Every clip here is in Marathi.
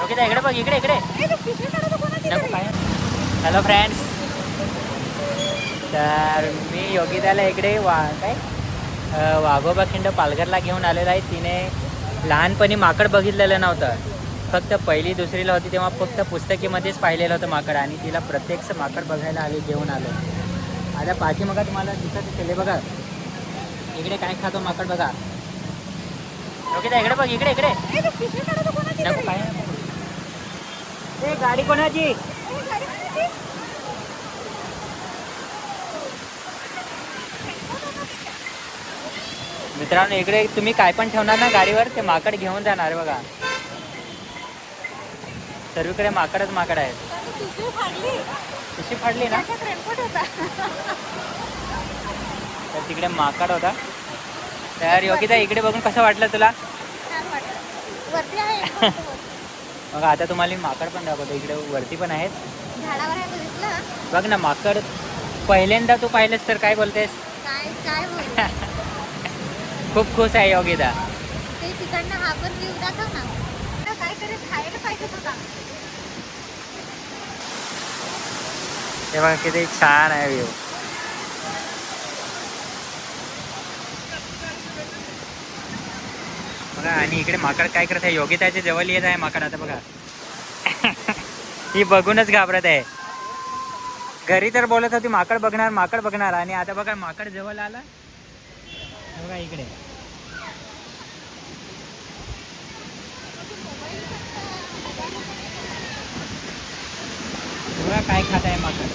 योगिता इकडे बघ, इकडे इकडे नको काय. हॅलो फ्रेंड्स, तर मी योगिताला इकडे वाघोबा खिंड पालघरला घेऊन आलेला आहे. तिने लहानपणी माकड बघितलेलं नव्हतं, फक्त पहिली दुसरीला होती तेव्हा फक्त पुस्तकीमध्येच पाहिलेलं होतं माकड, आणि तिला प्रत्यक्ष माकड बघायला घेऊन आलो. आता पाठीमागं तुम्हाला दिसत असेल बघा, इकडे काय खातो माकड बघा. योगिता इकडे बघ, इकडे इकडे नको काय. गाडी कोणाची? मित्रांनो, इकडे तुम्ही काय पण ठेवणार ना गाडीवर, ते माकड घेऊन जाणार बघा. सर्वीकडे माकडच माकड आहेत. पिशवी फाडली ना, तर तिकडे माकड होता. तर योगिता इकडे बघून कसं वाटलं तुला? मग आता तुम्हाला माकड पण दाखवतो, इकडे वरती पण आहेत. बघ ना माकड, पहिल्यांदा तू पाहिलेस तर काय बोलतेस? खूप खुश आहे योगिता. हे बघा किती छान आहे व्ह्यू. बघा, आणि इकडे माकड काय करत आहे, योगिताच्या जवळ येत आहे माकड. आता बघा ही बघूनच घाबरत आहे. घरी तर बोलत होती माकड बघणार माकड बघणार, आणि आता बघा माकड जवळ आला. बघा इकडे बघा काय खात आहे माकड.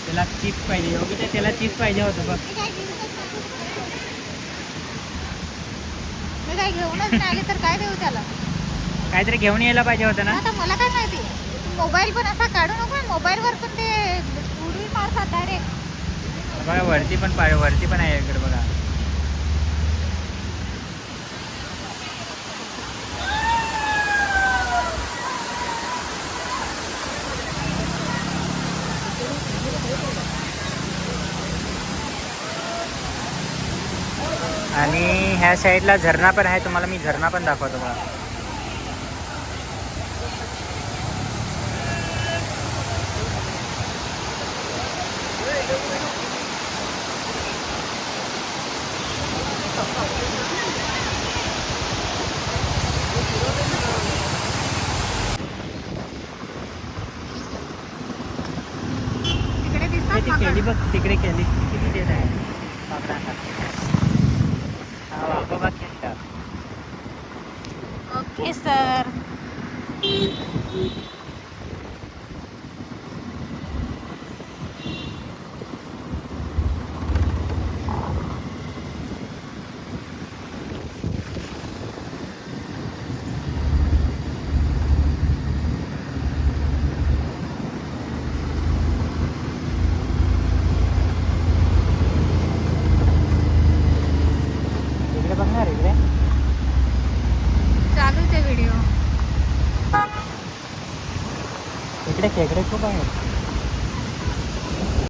त्याला चिप्स पाहिजे, योगिता त्याला चिप्स पाहिजे होतं बघ. काय घेऊनच नाही आले तर काय देऊ त्याला? काहीतरी घेऊन यायला पाहिजे होतं ना. आता मला काय माहिती, मोबाईल पण असा काढू नको. मोबाईलवर पण ते उडी मारतात डायरेक्ट. बघा वरती पण आहे इकडे बघा. आणि ह्या साईडला झरणा पण आहे, तुम्हाला मी झरणा पण दाखवतो बघा. केली बघ तिकडे, केली किती देत आहे माकडांना. वाघोबा खिंड. Okay sir. इकडे बघणार, इकडे चालू ते व्हिडिओ. इकडे खेकडे खूप आहेत.